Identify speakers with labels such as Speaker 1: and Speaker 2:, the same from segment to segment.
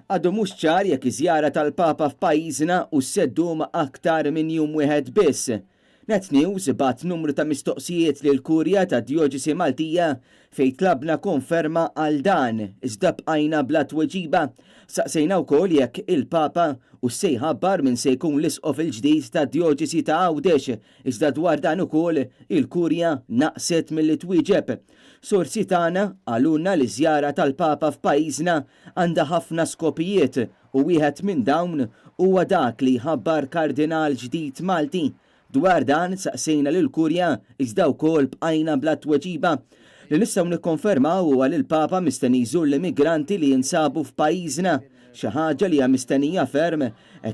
Speaker 1: Għadu mhux ċar jekk iż-żjara tal-Papa f'pajjiżna u s-seddum aktar minn jum wieħed biss. Net News bat numru ta' mistoqsijiet lil kurja ta' Djoċesi Maltija fejn tlabna konferma għal dan, iżda bqajna bla tweġiba. Saqsejna wkoll jekk il-Papa u se jħabbar minn se jkun l-isqof il-ġdid ta' Djoċesi ta' Għawdex, iżda dwar dan ukoll il-kurja naqset milli twieġeb. Sorsi tagħna għalunna li żjara tal-Papa f'pajjiżna għandha ħafna skopijiet u wieħed minn dawn huwa dak li jħabbar kardinal ġdid Malti. Dwar dan saqsejna lill-kurja iżda wkoll bqajna bla tweġiba. Li nistgħu nikkonfermaw huwa li l-Papa mistenni jżur l-immigranti li jinsabu f'pajjiżna, xi ħaġa li hija mistennija ferm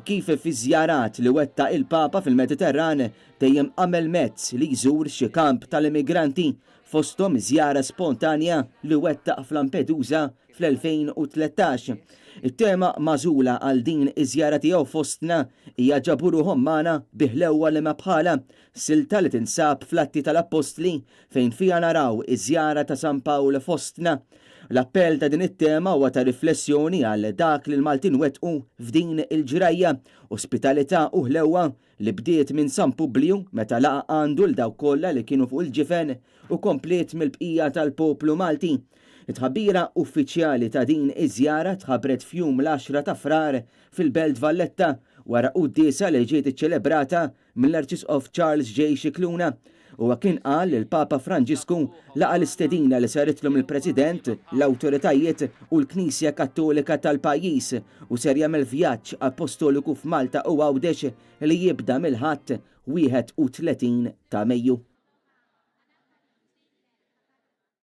Speaker 1: kif fi żjarat li wettaq il-Papa fil-Mediterran dejjem għamel mezz li jżur xi kamp tal-immigranti fosthom żjara spontanja li wettaq f'Lampedusa fl-2013. It-tema magħżula għal din iż-żjara tiegħu fostna hija ġaburu ħommana biħlewwa li ma bħala, silta li tinsab fl-Atti tal-Apostli fejn fiha naraw iż-żjara ta' San Pawl fostna. L-appell ta' din it-tema huwa ta' riflessjoni għal dak li l-Maltin wettqu f'din il-ġrajja, ospitalità u ħlewwa li bdiet minn San Publiu meta laqa għandu l dawk kollha li kienu fuq il-ġifen u komplet mill-bqija tal-poplu Malti. It-tħabbira uffiċjali ta' din iż-żjara tħabbret f'jum l-10 ta' frar fil-Belt Valletta wara qudiesa li ġiet iċċelebrata mill-Arċisqof Charles J. Scicluna. Huwa kien qal li l-Papa Franġisku laqa l-istedina li saritlhom il-President, l-awtoritajiet u l-Knisja Kattolika tal-pajjiż u ser jagħmel vjaġġ apostoliku f'Malta u Għawdex li jibda mill-Ħadd 31 ta' Mejju.